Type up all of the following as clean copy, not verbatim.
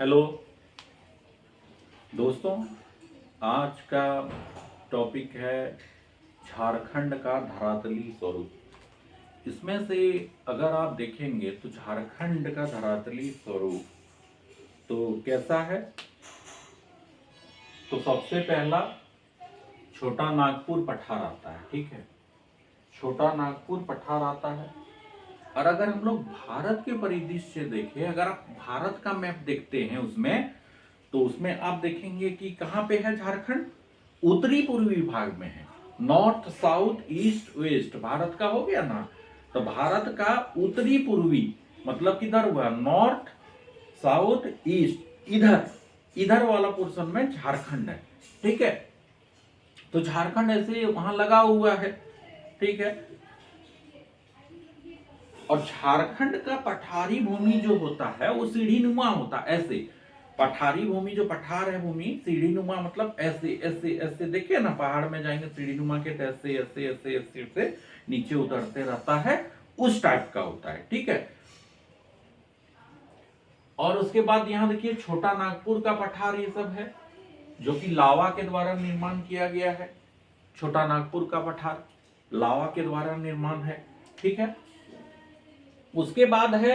Hello दोस्तों, आज का टॉपिक है झारखंड का धरातली स्वरूप। इसमें से अगर आप देखेंगे तो झारखंड का धरातली स्वरूप तो कैसा है। तो सबसे पहला छोटा नागपुर पठार आता है, ठीक है, छोटा नागपुर पठार आता है। और अगर हम लोग भारत के परिदृश्य से देखें, अगर आप भारत का मैप देखते हैं उसमें, तो उसमें आप देखेंगे कि कहां पे है झारखंड, उत्तरी पूर्वी भाग में है। North south east west Bharat का हो गया ना। तो भारत का उत्तरी पूर्वी मतलब किधर हुआ, नॉर्थ साउथ ईस्ट, इधर इधर वाला पोर्शन में झारखंड है, ठीक है। तो झारखंड ऐसे वहां लगा हुआ है, ठीक है। और झारखंड का पठारी भूमि जो होता है वो सीढ़ी नुमा होता है, ऐसे। पठारी भूमि जो पठार है भूमि सीढ़ी नुमा मतलब ऐसे ऐसे ऐसे, देखिए ना, पहाड़ में जाएंगे सीढ़ी नुमा के, ऐसे ऐसे ऐसे ऐसे ऐसे नीचे उतरते रहता है, उस टाइप का होता है, ठीक है। और उसके बाद यहां देखिए छोटा नागपुर का पठार ये सब है, जो कि लावा के द्वारा निर्माण किया गया है। छोटा नागपुर का पठार लावा के द्वारा निर्माण है, ठीक है। उसके बाद है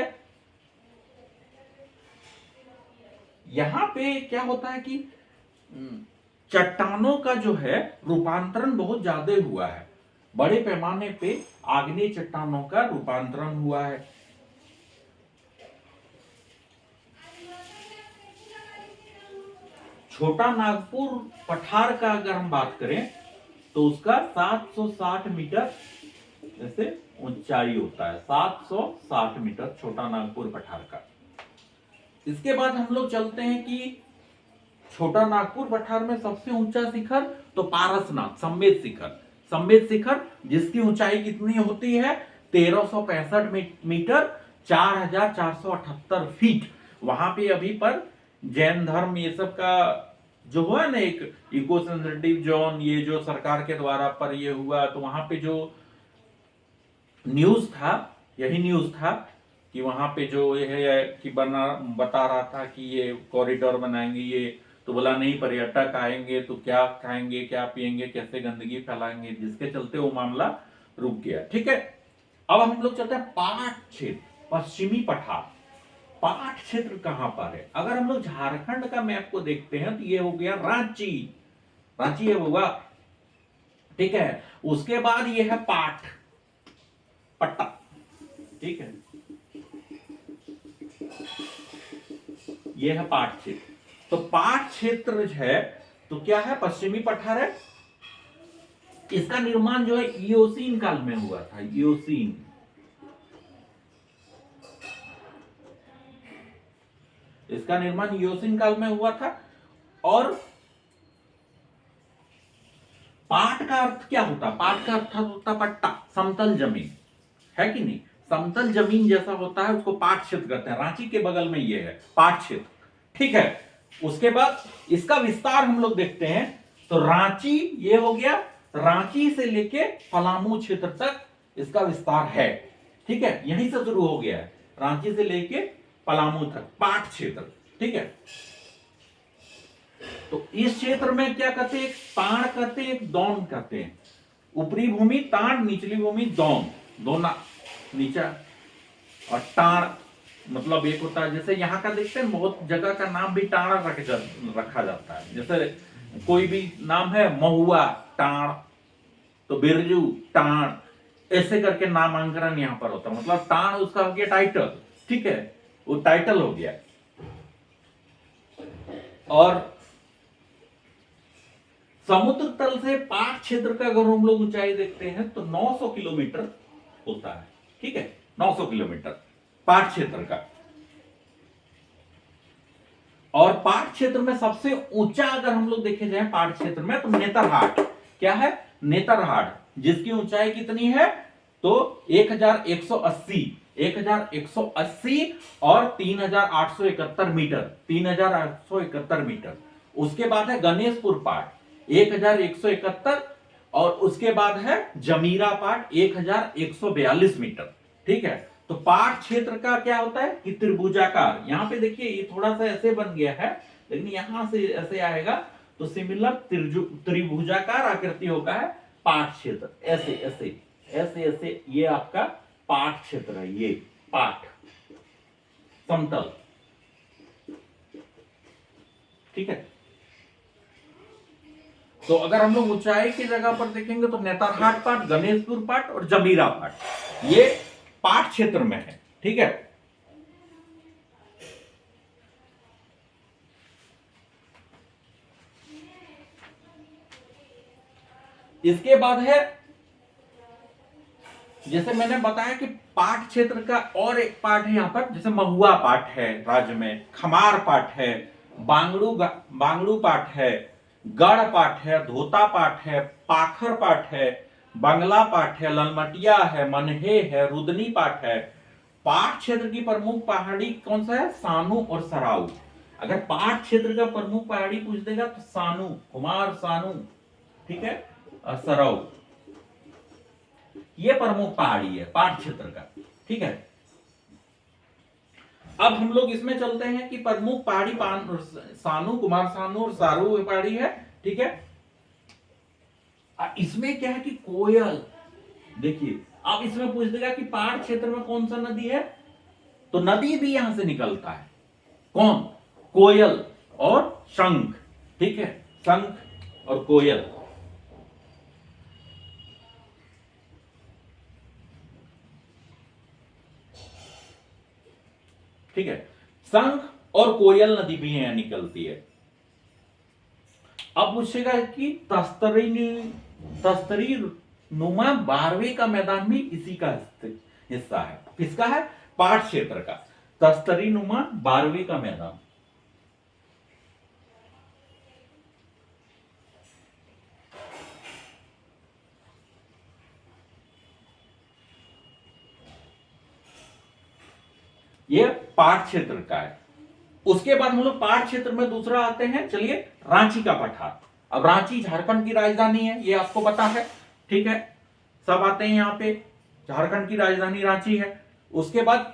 यहां पे क्या होता है कि चट्टानों का जो है रूपांतरण बहुत ज्यादा हुआ है, बड़े पैमाने पे आग्नेय चट्टानों का रूपांतरण हुआ है। छोटा नागपुर पठार का अगर हम बात करें तो उसका 760 मीटर जैसे ऊंचाई होता है, 760 मीटर छोटा नागपुर पठार का। इसके बाद हम लोग चलते हैं कि छोटा नागपुर पठार में सबसे ऊंचा शिखर तो पारसनाथ संवेद शिखर, संवेद शिखर जिसकी ऊंचाई कितनी होती है, 1365 मीटर, 4478 फीट। वहां पे अभी पर जैन धर्म ये सब का जो हुआ ना, एक इको सेंसिटिव जोन, ये जो सरकार के द्वारा पर ये हुआ, तो वहां पे जो न्यूज था, यही न्यूज था कि वहां पे जो ये है कि बता रहा था कि ये कॉरिडोर बनाएंगे, ये तो बोला नहीं, पर्यटक आएंगे तो क्या खाएंगे क्या पिएंगे, कैसे गंदगी फैलाएंगे, जिसके चलते वो मामला रुक गया, ठीक है। अब हम लोग चलते हैं पाट क्षेत्र, पश्चिमी पठार। पाट क्षेत्र कहां पर है, अगर हम लोग झारखंड का मैप को देखते हैं तो ये हो गया रांची, रांची है होगा, ठीक है। उसके बाद ये है पाट पट्टा, ठीक है, ये है पाट क्षेत्र। तो पाट क्षेत्र है तो क्या है, पश्चिमी पठार है। इसका निर्माण जो है इयोसीन काल में हुआ था, इयोसीन, इसका निर्माण इयोसीन काल में हुआ था। और पाट का अर्थ क्या होता, पाट का अर्थ होता पट्टा, समतल जमीन, है कि नहीं, समतल जमीन जैसा होता है उसको पाट क्षेत्र कहते हैं। रांची के बगल में ये है पाट क्षेत्र, ठीक है। उसके बाद इसका विस्तार हम लोग देखते हैं तो रांची ये हो गया, रांची से लेके पलामू क्षेत्र तक इसका विस्तार है, ठीक है, यहीं से शुरू हो गया है, रांची से लेके पलामू तक पाट क्षेत्र, ठीक है। तो इस क्षेत्र में क्या कहते हैं, एक ताड़ कहते हैं, एक दौन कहते हैं। ऊपरी भूमि ताड़, निचली भूमि दौन, दोना नीचा, और टाण मतलब एक होता है, जैसे यहाँ का देखते हैं बहुत जगह का नाम भी टाण रखा जाता है, जैसे कोई भी नाम है महुआ टाण, तो बिरजू टाण, ऐसे करके नामांकन यहाँ पर होता है, मतलब टाण उसका हो गया टाइटल, ठीक है, वो टाइटल हो गया। और समुद्र तल से पाट क्षेत्र का अगर हम लोग ऊंचाई देखते हैं तो 900 किलोमीटर होता है, ठीक है, 900 किलोमीटर पाट क्षेत्र का। और पाट क्षेत्र में सबसे ऊंचा अगर हम लोग देखे जाए पाट क्षेत्र में तो नेतरहाट, क्या है, नेतरहाट, जिसकी ऊंचाई कितनी है तो 1180, 1180 और 3871 मीटर, 3871 मीटर। उसके बाद है गणेशपुर पाट 1171, और उसके बाद है जमीरा पाट 1142 मीटर, ठीक है। तो पाठ क्षेत्र का क्या होता है कि त्रिभुजाकार। यहाँ पे देखिए ये थोड़ा सा ऐसे बन गया है, लेकिन यहां से ऐसे आएगा तो सिमिलर त्रिभुजाकार आकृति होगा है पाठ क्षेत्र। ऐसे ऐसे ऐसे ऐसे ये आपका पाठ क्षेत्र है, ये पाठ समतल, ठीक है। तो अगर हम लोग ऊंचाई की जगह पर देखेंगे तो नेतरहाट पाठ, गणेशपुर पाठ और जमीरा पाठ ये पाठ क्षेत्र में है, ठीक है। इसके बाद है, जैसे मैंने बताया कि पाठ क्षेत्र का और एक पाठ है यहां पर, जैसे महुआ पाठ है राज्य में, खमार पाठ है, बांगड़ू पाठ है, गढ़ पाठ है, धोता पाठ है, पाखर पाठ है, बंगला पाठ है, ललमटिया है, मनहे है, रुदनी पाठ है। पाठ क्षेत्र की प्रमुख पहाड़ी कौन सा है? सानू और सराऊ। अगर पाठ क्षेत्र का प्रमुख पहाड़ी पूछ देगा तो सानू, कुमार सानू, ठीक है, और सराऊ ये प्रमुख पहाड़ी है पाठ क्षेत्र का, ठीक है। अब हम लोग इसमें चलते हैं कि प्रमुख पहाड़ी सानू, कुमार सानू और सारू पहाड़ी है, ठीक है। इसमें क्या है कि कोयल, देखिए अब इसमें पूछ देगा कि पाठ क्षेत्र में कौन सा नदी है, तो नदी भी यहां से निकलता है, कौन? कोयल और शंख, ठीक है, शंख और कोयल। ठीक है, शंख और कोयल नदी भी यहां निकलती है। अब पूछेगा कि तस्तरी नुमा 12वें का मैदान भी इसी का हिस्सा है। किसका है? पाठ क्षेत्र का। तस्तरी नुमा 12वें का मैदान, ये पाठ क्षेत्र का है। उसके बाद हम लोग पाठ क्षेत्र में दूसरा आते हैं, चलिए रांची का पठार। अब रांची झारखंड की राजधानी है, ये आपको पता है, ठीक है, सब आते हैं यहाँ पे, झारखंड की राजधानी रांची है। उसके बाद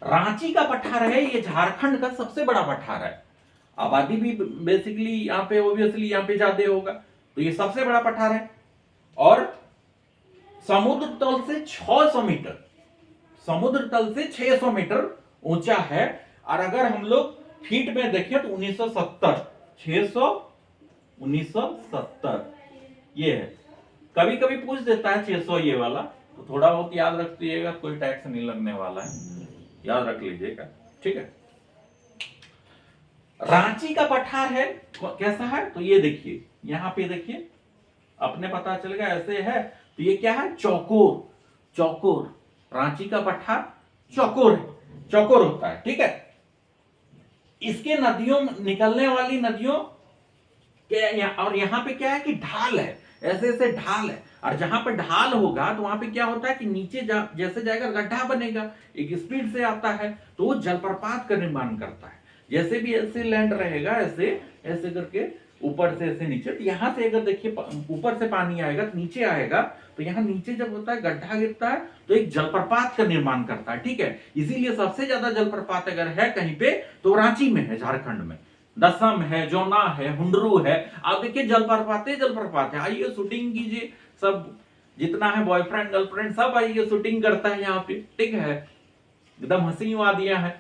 रांची का पठार है, ये झारखंड का सबसे बड़ा पठार है। आबादी भी बेसिकली यहाँ पे ओबियसली यहाँ पे ज्यादा होगा, तो ये सबसे बड़ा पठार है। और समुद्र तल से 600 मीटर, समुद्र तल से 600 मीटर ऊंचा है। और अगर हम लोग फीट में देखें तो 1970, 600 1970 ये है। कभी कभी पूछ देता है 600 ये वाला, तो थोड़ा बहुत याद रखिएगा, कोई टैक्स नहीं लगने वाला है, याद रख लीजिएगा, ठीक है। रांची का पठार है, कैसा है? तो ये देखिए, यहां पे देखिए, अपने पता चलेगा ऐसे है। तो ये क्या है? चौकोर, चौकोर, रांची का पठार चौकोर है, चौकोर होता है, ठीक है। इसके नदियों, निकलने वाली नदियों के और यहां पे क्या है कि ढाल है, ऐसे ऐसे ढाल है। और जहां पर ढाल होगा तो वहां पे क्या होता है कि नीचे जैसे जाएगा गड्ढा बनेगा, एक स्पीड से आता है, तो वो जलप्रपात का निर्माण करता है। जैसे भी ऐसे लैंड रहेगा, ऐसे ऐसे करके ऊपर से ऐसे नीचे, तो यहां से अगर देखिए ऊपर से पानी आएगा तो नीचे आएगा, तो यहाँ नीचे जब होता है गड्ढा गिरता है तो एक जलप्रपात का निर्माण करता है, ठीक है। इसीलिए सबसे ज्यादा जलप्रपात अगर है कहीं पे तो रांची में है, झारखंड में। दसम है, जोना है, हुंडरू है। आप देखिए जलप्रपात जलप्रपात है, आइए शूटिंग कीजिए, सब जितना है बॉयफ्रेंड गर्लफ्रेंड सब आइए शूटिंग करता है यहाँ पे, ठीक है, एकदम हंसी वादियां है।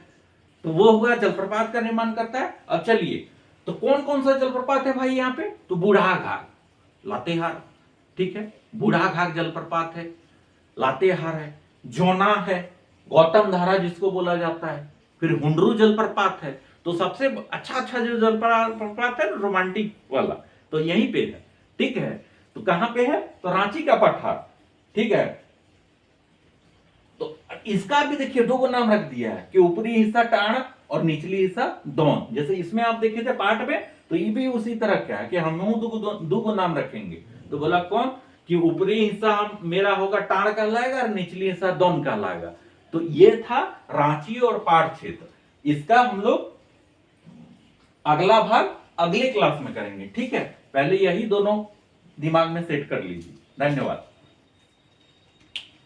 तो वो हुआ जलप्रपात का निर्माण करता है। अब चलिए, तो कौन कौन सा जलप्रपात है भाई यहाँ पे? तो बूढ़ा घाट, लातेहार, ठीक है, बूढ़ा घाट जलप्रपात है, लातेहार है, जोना है, गौतम धारा जिसको बोला जाता है, फिर हुंडरू जलप्रपात है। तो सबसे अच्छा अच्छा जो जलप्रपात है रोमांटिक वाला, तो यहीं पे है, ठीक है। तो कहां पे है? तो रांची का पठार, ठीक है। तो इसका भी देखिए दो नाम रख दिया है कि ऊपरी हिस्सा टाण और निचली हिस्सा दौन। जैसे इसमें आप देखे थे पाठ में, तो ये भी उसी तरह का है कि हम दो नाम रखेंगे। तो बोला कौन कि ऊपरी हिस्सा हम मेरा होगा टाण कहलाएगा और निचली हिस्सा दौन कहलाएगा। तो ये था रांची और पाठ क्षेत्र। इसका हम लोग अगला भाग अगले क्लास में करेंगे, ठीक है। पहले यही दोनों दिमाग में सेट कर लीजिए। धन्यवाद।